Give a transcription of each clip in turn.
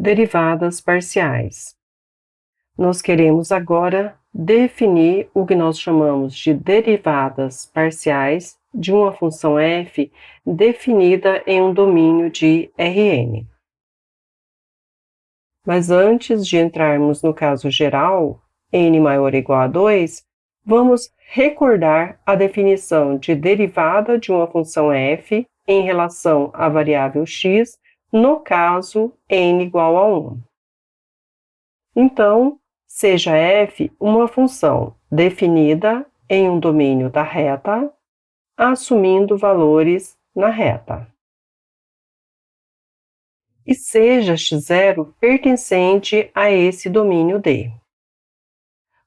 Derivadas parciais. Nós queremos agora definir o que nós chamamos de derivadas parciais de uma função f definida em um domínio de Rn. Mas antes de entrarmos no caso geral, n maior ou igual a 2, vamos recordar a definição de derivada de uma função f em relação à variável x, no caso n igual a 1. Então, seja f uma função definida em um domínio da reta, assumindo valores na reta. E seja x0 pertencente a esse domínio D.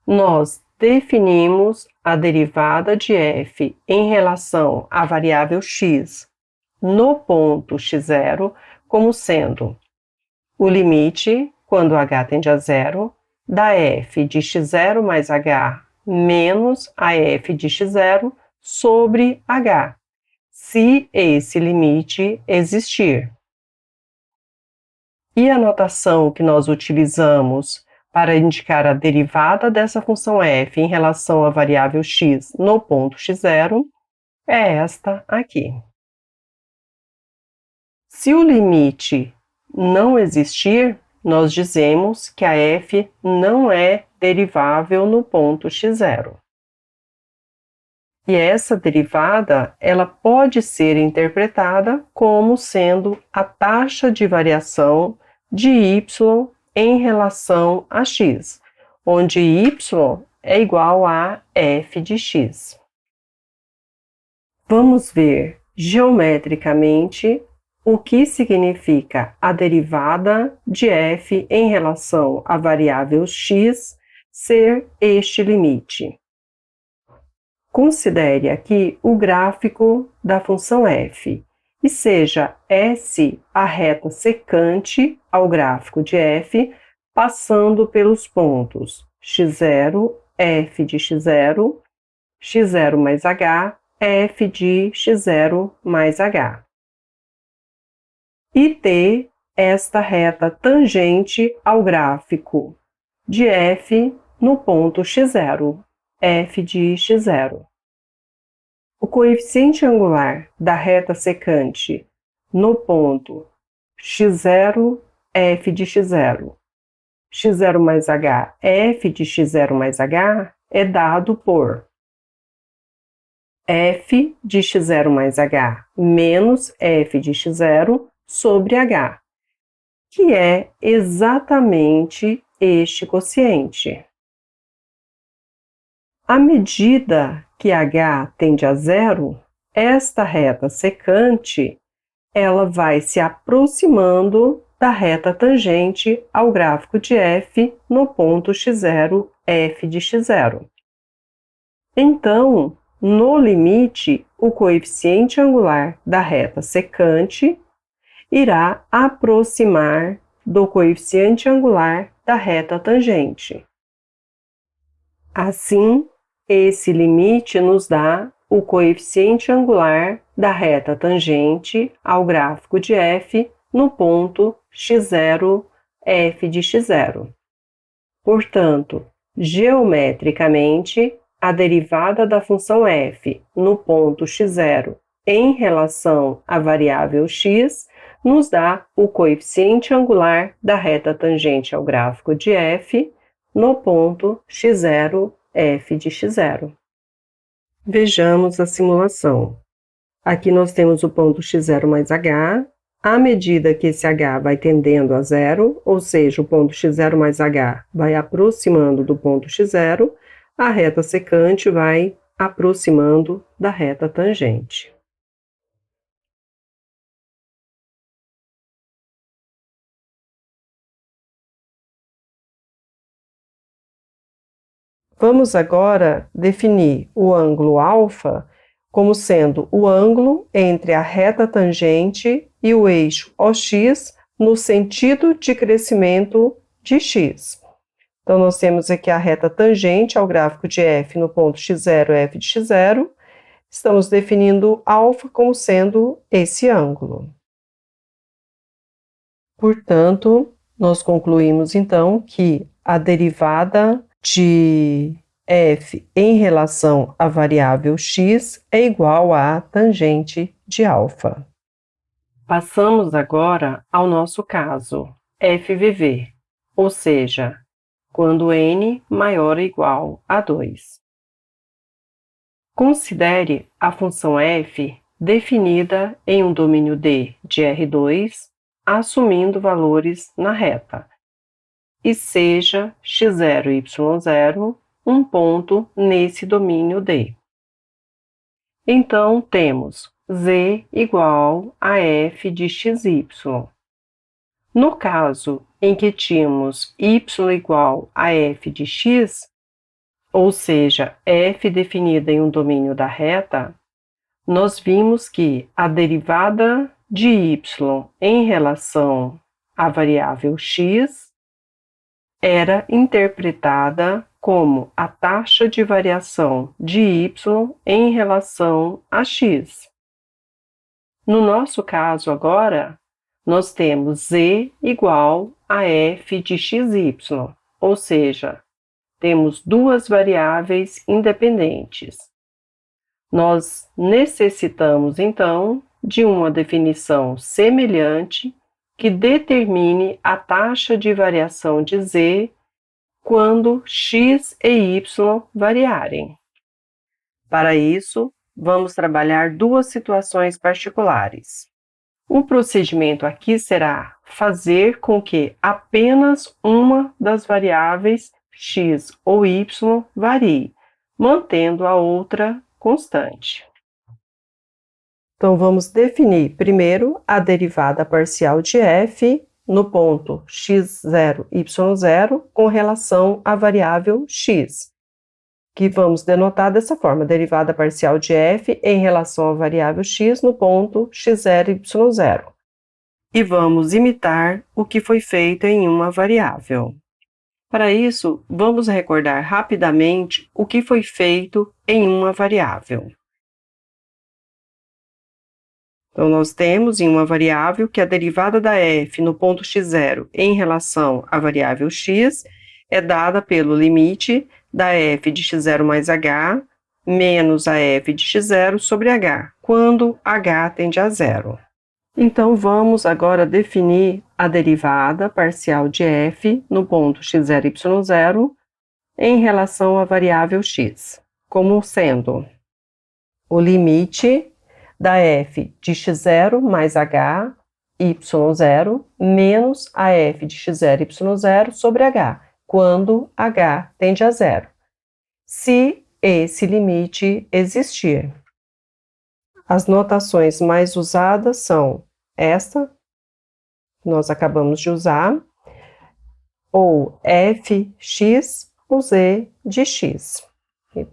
Nós definimos a derivada de f em relação à variável x no ponto x0 como sendo o limite, quando h tende a zero, da f de x0 mais h menos a f de x0 sobre h, se esse limite existir. E a notação que nós utilizamos para indicar a derivada dessa função f em relação à variável x no ponto x0 é esta aqui. Se o limite não existir, nós dizemos que a f não é derivável no ponto x0. E essa derivada, ela pode ser interpretada como sendo a taxa de variação de y em relação a x, onde y é igual a f de x. Vamos ver geometricamente o que significa a derivada de f em relação à variável x ser este limite. Considere aqui o gráfico da função f e seja S a reta secante ao gráfico de f, passando pelos pontos x0, f de x0, x0 mais h, f de x0 mais h. E T esta reta tangente ao gráfico de f no ponto x0, f de x0. O coeficiente angular da reta secante no ponto x0, f de x0, x0 mais h, f de x0 mais h é dado por f de x0 mais h menos f de x0 sobre h, que é exatamente este quociente. À medida que h tende a zero, esta reta secante ela vai se aproximando da reta tangente ao gráfico de f no ponto x0, f de x0. Então, no limite, o coeficiente angular da reta secante irá aproximar do coeficiente angular da reta tangente. Assim, esse limite nos dá o coeficiente angular da reta tangente ao gráfico de f no ponto x0, f de x0. Portanto, geometricamente, a derivada da função f no ponto x0 em relação à variável x nos dá o coeficiente angular da reta tangente ao gráfico de f no ponto x0, f de x0. Vejamos a simulação. Aqui nós temos o ponto x0 mais h. À medida que esse h vai tendendo a zero, ou seja, o ponto x0 mais h vai aproximando do ponto x0, a reta secante vai aproximando da reta tangente. Vamos agora definir o ângulo alfa como sendo o ângulo entre a reta tangente e o eixo OX no sentido de crescimento de x. Então, nós temos aqui a reta tangente ao gráfico de f no ponto x0, f de x0. Estamos definindo alfa como sendo esse ângulo. Portanto, Nós concluímos, então, que a derivada de f em relação à variável x é igual à tangente de alfa. Passamos agora ao nosso caso, FVV, ou seja, quando n maior ou igual a 2. Considere a função f definida em um domínio D de R2, assumindo valores na reta, e seja x0 e y0 um ponto nesse domínio D. Então, temos z igual a f de xy. No caso em que tínhamos y igual a f de x, ou seja, f definida em um domínio da reta, nós vimos que a derivada de y em relação à variável x era interpretada como a taxa de variação de y em relação a x. No nosso caso agora, nós temos z igual a f de xy, ou seja, temos duas variáveis independentes. Nós necessitamos, então, de uma definição semelhante que determine a taxa de variação de z quando x e y variarem. Para isso, vamos trabalhar duas situações particulares. O procedimento aqui será fazer com que apenas uma das variáveis x ou y varie, mantendo a outra constante. Então, vamos definir primeiro a derivada parcial de f no ponto x0, y0 com relação à variável x, que vamos denotar dessa forma, derivada parcial de f em relação à variável x no ponto x0, y0. E vamos imitar o que foi feito em uma variável. Para isso, vamos recordar rapidamente o que foi feito em uma variável. Então, nós temos em uma variável que a derivada da f no ponto x0 em relação à variável x é dada pelo limite da f de x0 mais h menos a f de x0 sobre h, quando h tende a zero. Então, vamos agora definir a derivada parcial de f no ponto x0, y0 em relação à variável x, como sendo o limite da f de x0 mais h, y0, menos a f de x0, y0 sobre h, quando h tende a zero, se esse limite existir. As notações mais usadas são esta, que nós acabamos de usar, ou fx ou z de x,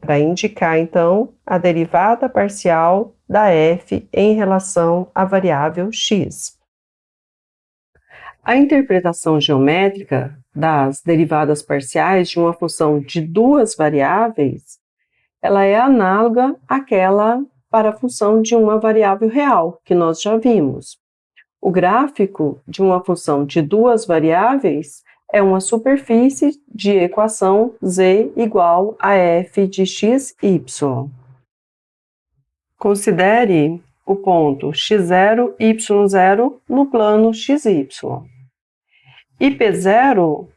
para indicar, então, a derivada parcial da f em relação à variável x. A interpretação geométrica das derivadas parciais de uma função de duas variáveis, ela é análoga àquela para a função de uma variável real, que nós já vimos. O gráfico de uma função de duas variáveis é uma superfície de equação z igual a f de x, y. Considere o ponto x0, y0 no plano xy. E P0,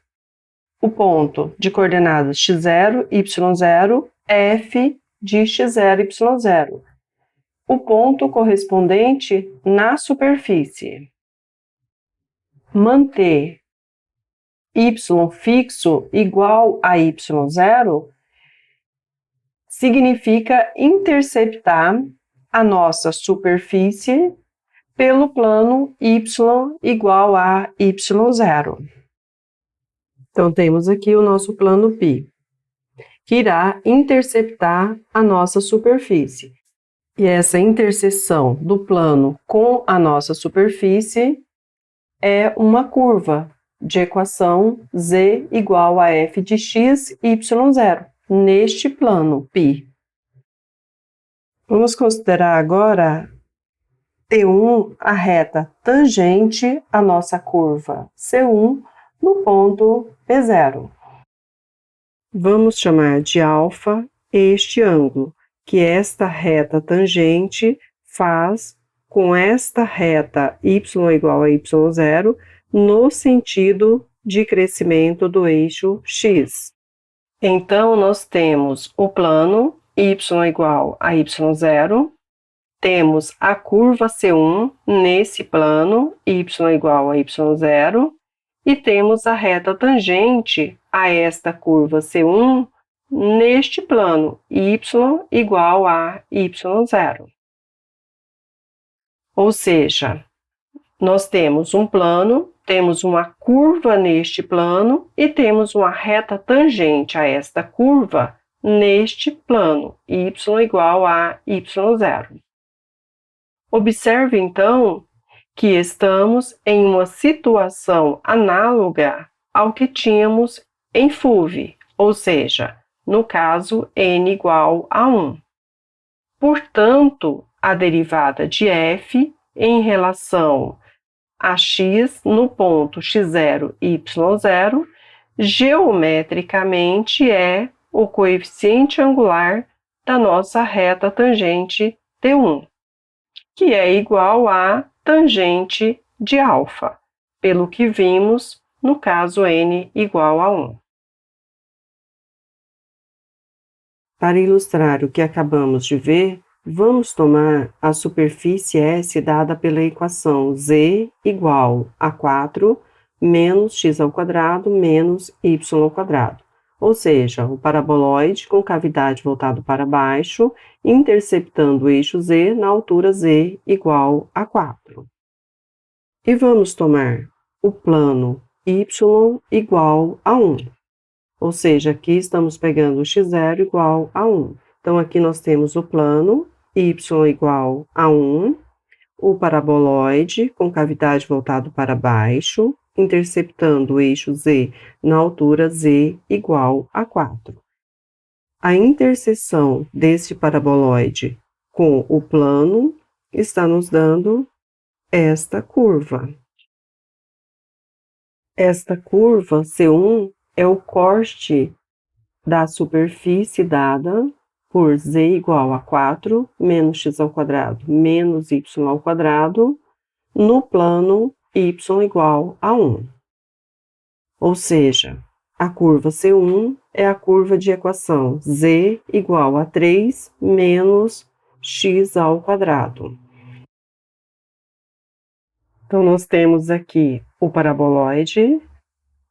o ponto de coordenadas x0, y0, f de x0, y0. O ponto correspondente na superfície. Manter y fixo igual a y0 significa interceptar a nossa superfície pelo plano y igual a y0. Então, temos aqui o nosso plano π, que irá interceptar a nossa superfície. E essa interseção do plano com a nossa superfície é uma curva de equação z igual a f de x, y0, neste plano π. Vamos considerar agora T1 a reta tangente à nossa curva C1 no ponto P0. Vamos chamar de alfa este ângulo, que esta reta tangente faz com esta reta y igual a y0 no sentido de crescimento do eixo x. Então, nós temos o plano y igual a y0, temos a curva C1 nesse plano, y igual a y0, e temos a reta tangente a esta curva C1 neste plano, y igual a y0. Ou seja, nós temos um plano, temos uma curva neste plano e temos uma reta tangente a esta curva neste plano, y igual a y0. Observe, então, que estamos em uma situação análoga ao que tínhamos em FUV, ou seja, no caso n igual a 1. Portanto, a derivada de f em relação a x no ponto x0 e y0, geometricamente é o coeficiente angular da nossa reta tangente T1, que é igual a tangente de alfa, pelo que vimos no caso n igual a 1. Para ilustrar o que acabamos de ver, vamos tomar a superfície S dada pela equação z igual a 4 menos x ao quadrado menos y ao quadrado, ou seja, o paraboloide com cavidade voltado para baixo, interceptando o eixo z na altura z igual a 4. E vamos tomar o plano y igual a 1, ou seja, aqui estamos pegando o x0 igual a 1. Então, aqui nós temos o plano y igual a 1, o paraboloide com cavidade voltado para baixo, interceptando o eixo z na altura z igual a 4. A interseção deste paraboloide com o plano está nos dando esta curva. Esta curva C1 é o corte da superfície dada por z igual a 4 menos x ao quadrado menos y ao quadrado no plano y igual a 1. Ou seja, a curva C1 é a curva de equação z igual a 3 menos x ao quadrado. Então, nós temos aqui o paraboloide,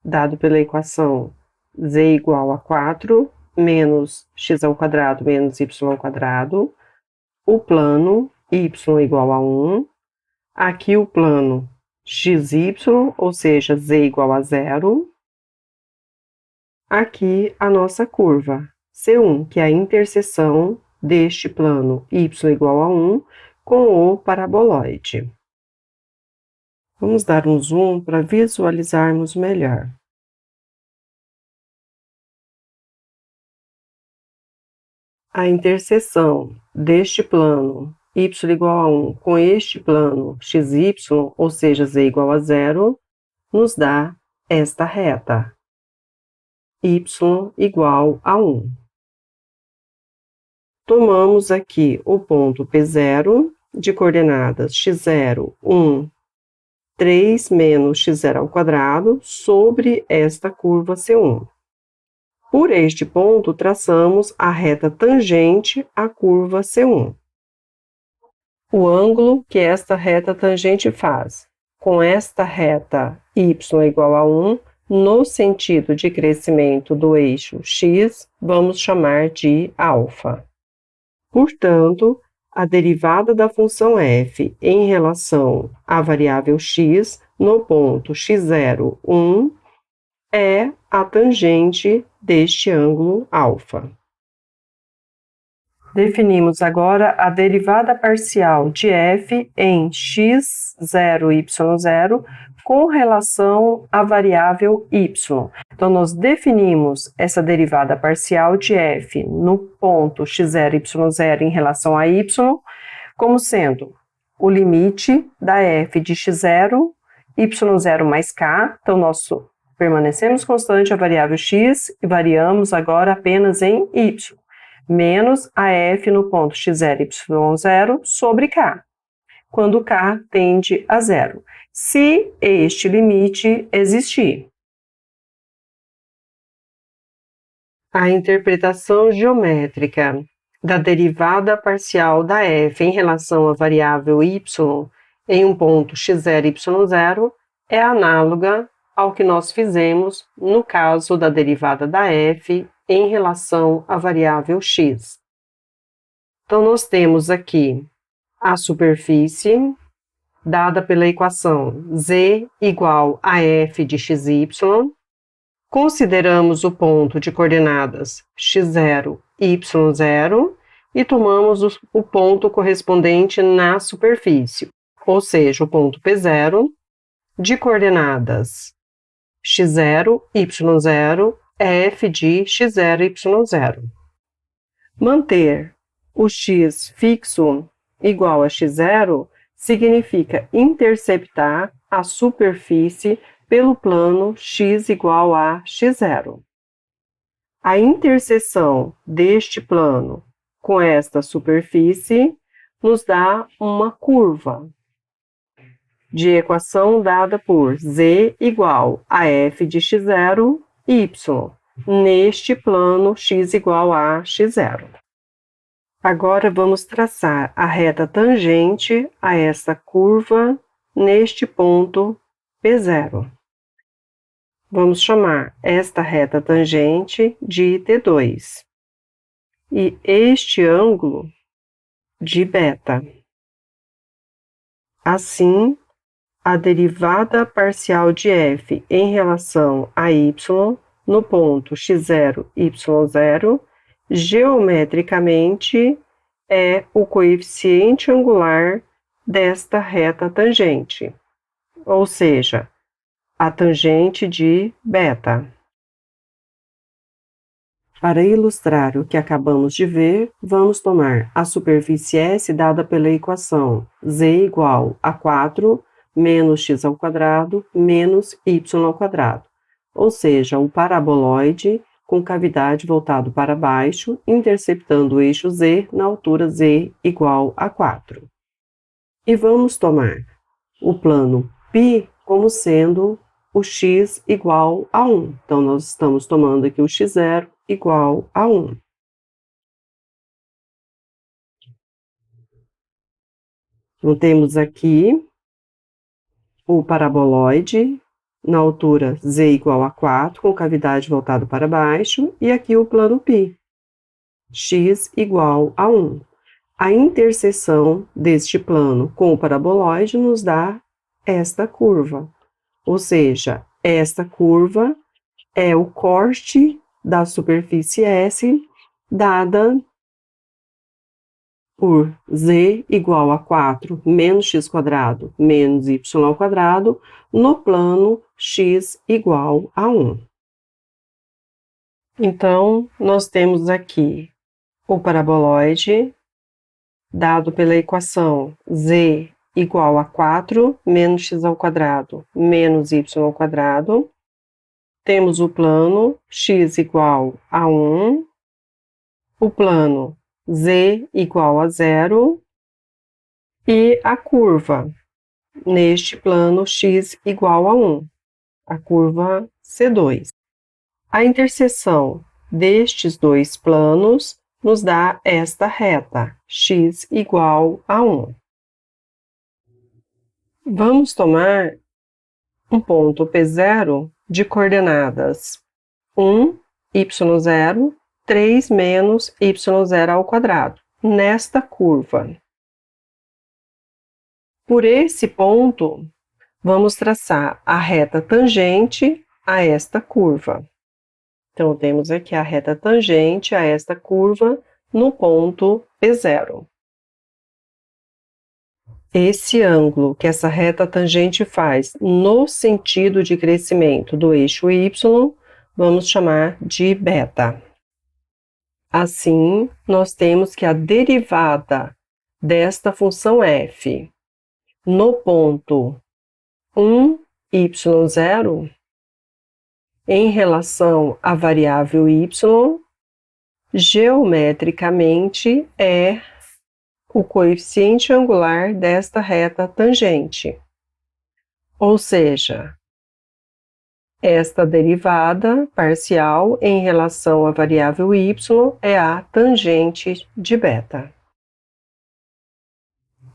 dado pela equação z igual a 4 menos x ao quadrado menos y ao quadrado, o plano y igual a 1, aqui o plano xy, ou seja, z igual a 0, aqui a nossa curva C1, que é a interseção deste plano y igual a 1 com o paraboloide. Vamos dar um zoom para visualizarmos melhor. A interseção deste plano y igual a 1 com este plano xy, ou seja, z igual a 0, nos dá esta reta, y igual a 1. Tomamos aqui o ponto P0 de coordenadas x0, 1, 3 menos x0 ao quadrado sobre esta curva C1. Por este ponto, traçamos a reta tangente à curva C1. O ângulo que esta reta tangente faz com esta reta y igual a 1, no sentido de crescimento do eixo x, vamos chamar de alfa. Portanto, a derivada da função f em relação à variável x no ponto x0, 1, é a tangente deste ângulo alfa. Definimos agora a derivada parcial de f em x0, y0 com relação à variável y. Então, nós definimos essa derivada parcial de f no ponto x0, y0 em relação a y como sendo o limite da f de x0, y0 mais k. Então, nosso Permanecemos constante a variável x e variamos agora apenas em y, menos a f no ponto x0, y0 sobre k, quando k tende a zero, se este limite existir. A interpretação geométrica da derivada parcial da f em relação à variável y em um ponto x0, y0 é análoga ao que nós fizemos no caso da derivada da f em relação à variável x. Então, nós temos aqui a superfície dada pela equação z igual a f de xy. Consideramos o ponto de coordenadas x0 e y0 e tomamos o ponto correspondente na superfície, ou seja, o ponto P0 de coordenadas x0, y0, é f de x0, y0. Manter o x fixo igual a x0 significa interceptar a superfície pelo plano x igual a x0. A interseção deste plano com esta superfície nos dá uma curva de equação dada por z igual a f de x0, y, neste plano x igual a x0. Agora vamos traçar a reta tangente a essa curva neste ponto P0. Vamos chamar esta reta tangente de T2 e este ângulo de beta. Assim, a derivada parcial de f em relação a y no ponto x0, y0 geometricamente é o coeficiente angular desta reta tangente, ou seja, a tangente de beta. Para ilustrar o que acabamos de ver, vamos tomar a superfície S dada pela equação z igual a 4 menos x ao quadrado menos y ao quadrado, ou seja, o paraboloide com cavidade voltado para baixo, interceptando o eixo z na altura z igual a 4. E vamos tomar o plano π como sendo o x igual a 1. Então, nós estamos tomando aqui o x0 igual a 1. Então, temos aqui o paraboloide na altura z igual a 4, com cavidade voltada para baixo, e aqui o plano π, x igual a 1. A interseção deste plano com o paraboloide nos dá esta curva. Ou seja, esta curva é o corte da superfície S dada por z igual a 4 menos x quadrado menos y ao quadrado no plano x igual a 1. Então, nós temos aqui o paraboloide dado pela equação z igual a 4 menos x ao quadrado menos y ao quadrado. Temos o plano x igual a 1, o plano z igual a 0 e a curva neste plano x igual a 1, a curva C2. A interseção destes dois planos nos dá esta reta, x igual a 1. Vamos tomar um ponto P0 de coordenadas 1, y0, 3 menos y0 ao quadrado, nesta curva. Por esse ponto, vamos traçar a reta tangente a esta curva. Então, temos aqui a reta tangente a esta curva no ponto P0. Esse ângulo que essa reta tangente faz no sentido de crescimento do eixo y, vamos chamar de beta. Assim, nós temos que a derivada desta função f no ponto 1, y0 em relação à variável y, geometricamente é o coeficiente angular desta reta tangente. Ou seja, esta derivada parcial em relação à variável y é a tangente de beta.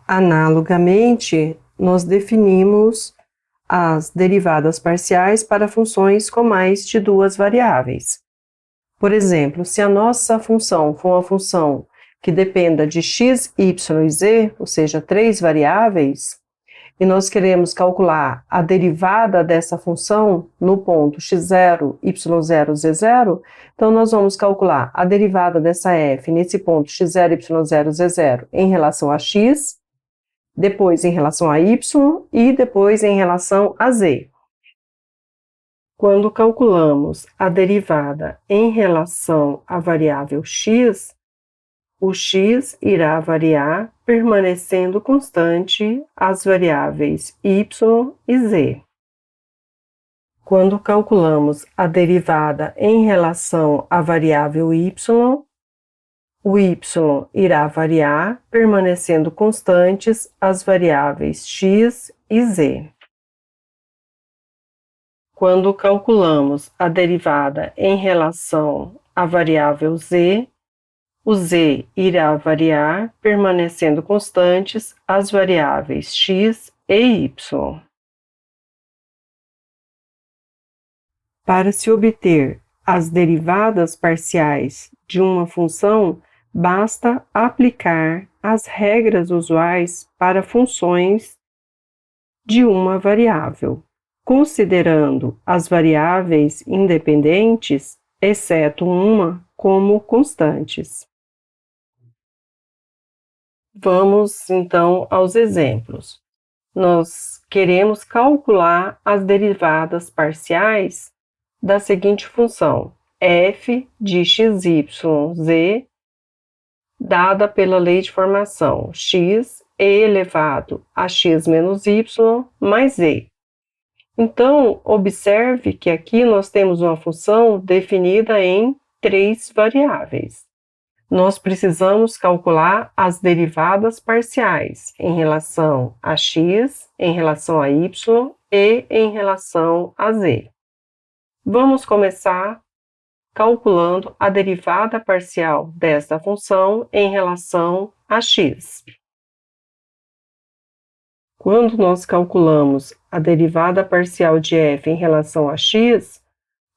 Analogamente, nós definimos as derivadas parciais para funções com mais de duas variáveis. Por exemplo, se a nossa função for uma função que dependa de x, y e z, ou seja, três variáveis, e nós queremos calcular a derivada dessa função no ponto x0, y0, z0, então nós vamos calcular a derivada dessa f nesse ponto x0, y0, z0 em relação a x, depois em relação a y e depois em relação a z. Quando calculamos a derivada em relação à variável x, o x irá variar, permanecendo constante as variáveis y e z. Quando calculamos a derivada em relação à variável y, o y irá variar, permanecendo constantes as variáveis x e z. Quando calculamos a derivada em relação à variável z, o z irá variar, permanecendo constantes as variáveis x e y. Para se obter as derivadas parciais de uma função, basta aplicar as regras usuais para funções de uma variável, considerando as variáveis independentes, exceto uma, como constantes. Vamos, então, aos exemplos. Nós queremos calcular as derivadas parciais da seguinte função, f de xy, z, dada pela lei de formação x e elevado a x menos y mais z. Então, observe que aqui nós temos uma função definida em três variáveis. Nós precisamos calcular as derivadas parciais em relação a x, em relação a y e em relação a z. Vamos começar calculando a derivada parcial desta função em relação a x. Quando nós calculamos a derivada parcial de f em relação a x,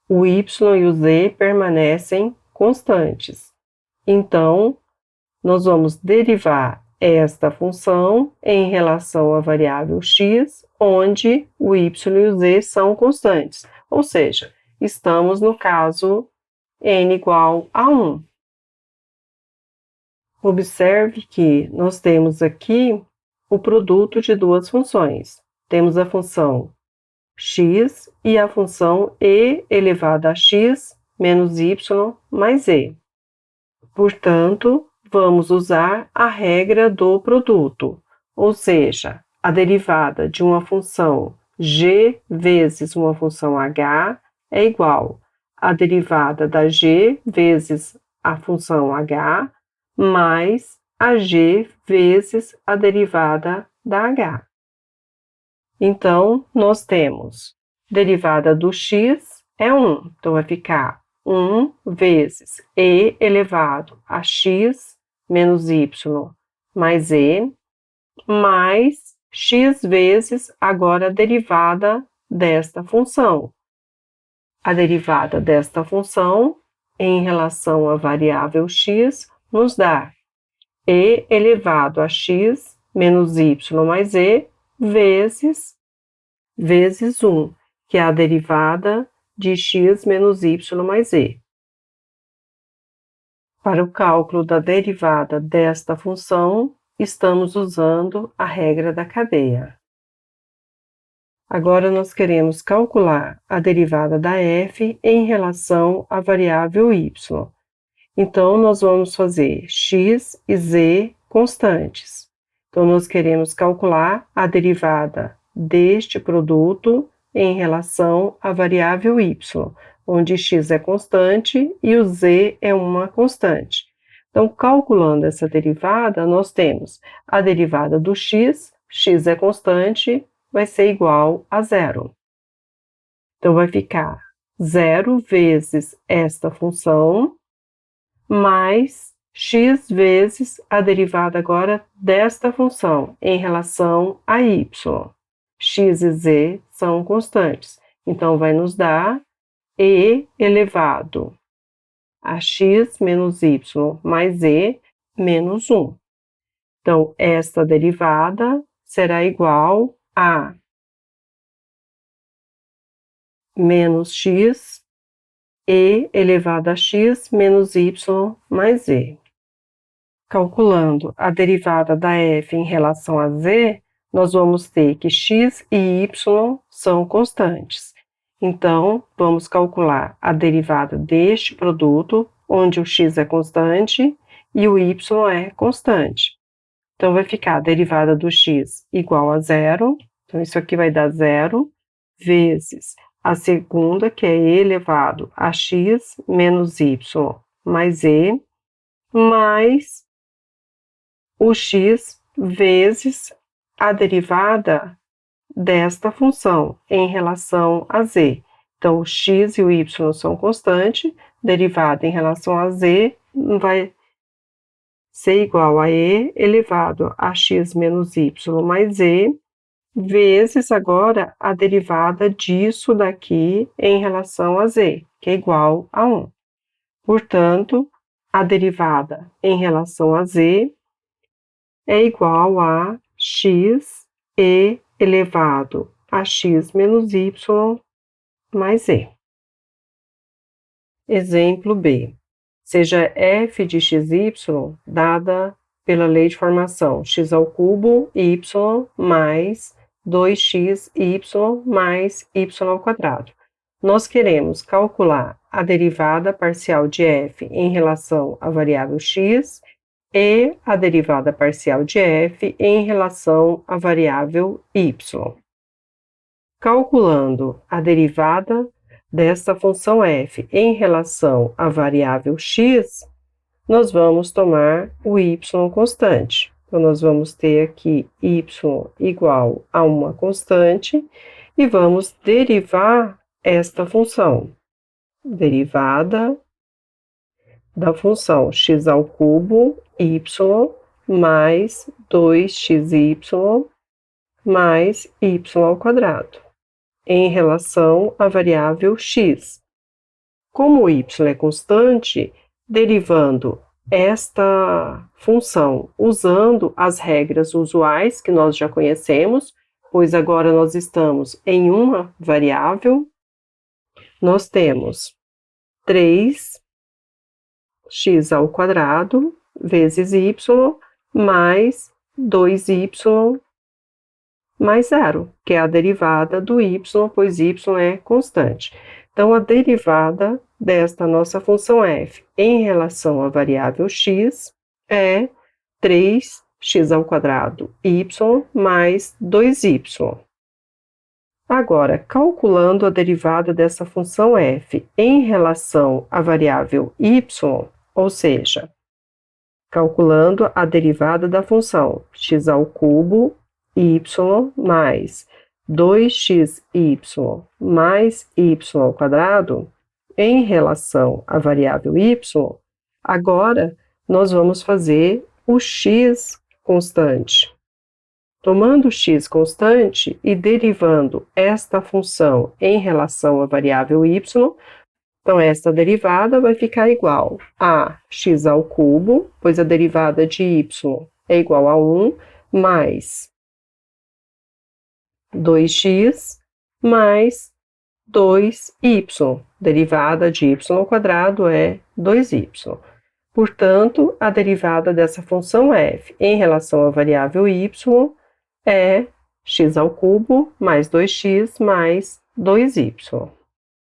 o y e o z permanecem constantes. Então, nós vamos derivar esta função em relação à variável x, onde o y e o z são constantes, ou seja, estamos no caso n igual a 1. Observe que nós temos aqui o produto de duas funções. Temos a função x e a função e elevado a x menos y mais z. Portanto, vamos usar a regra do produto, ou seja, a derivada de uma função g vezes uma função h é igual à derivada da g vezes a função h mais a g vezes a derivada da h. Então, nós temos derivada do x é 1, então vai ficar 1 vezes e elevado a x menos y mais z, mais x vezes agora a derivada desta função. A derivada desta função em relação à variável x nos dá e elevado a x menos y mais z vezes 1, que é a derivada de x menos y mais z. Para o cálculo da derivada desta função, estamos usando a regra da cadeia. Agora, nós queremos calcular a derivada da f em relação à variável y. Então, nós vamos fazer x e z constantes. Então, nós queremos calcular a derivada deste produto em relação à variável y, onde x é constante e o z é uma constante. Então, calculando essa derivada, nós temos a derivada do x é constante, vai ser igual a zero. Então, vai ficar 0 vezes esta função, mais x vezes a derivada agora desta função em relação a y. X e z são constantes, então vai nos dar e elevado a x menos y mais e menos 1. Então, esta derivada será igual a menos x e elevado a x menos y mais e. Calculando a derivada da f em relação a z, nós vamos ter que x e y são constantes. Então, vamos calcular a derivada deste produto, onde o x é constante e o y é constante. Então, vai ficar a derivada do x igual a zero. Então, isso aqui vai dar zero, vezes a segunda, que é e elevado a x menos y mais e, mais o x vezes a derivada desta função em relação a z. Então, o x e o y são constantes, derivada em relação a z vai ser igual a e elevado a x menos y mais e, vezes agora a derivada disso daqui em relação a z, que é igual a 1. Portanto, a derivada em relação a z é igual a x e elevado a x menos y mais e. Exemplo B. Seja f de xy dada pela lei de formação x ao cubo y mais 2xy mais y ao quadrado. Nós queremos calcular a derivada parcial de f em relação à variável x e a derivada parcial de f em relação à variável y. Calculando a derivada desta função f em relação à variável x, nós vamos tomar o y constante. Então, nós vamos ter aqui y igual a uma constante e vamos derivar esta função. Derivada da função x ao cubo y mais 2xy mais y ao quadrado, em relação à variável x. Como o y é constante, derivando esta função usando as regras usuais que nós já conhecemos, pois agora nós estamos em uma variável, nós temos 3x ao quadrado vezes y mais 2y mais zero, que é a derivada do y, pois y é constante. Então, a derivada desta nossa função f em relação à variável x é 3x ao quadrado y mais 2y. Agora, calculando a derivada dessa função f em relação à variável y, ou seja, calculando a derivada da função x ao cubo y mais 2xy mais y ao quadrado em relação à variável y, agora nós vamos fazer o x constante. Tomando o x constante e derivando esta função em relação à variável y, então esta derivada vai ficar igual a x ao cubo, pois a derivada de y é igual a 1, mais 2x mais 2y. Derivada de y ao quadrado é 2y. Portanto, a derivada dessa função f em relação à variável y é x ao cubo mais 2x mais 2y.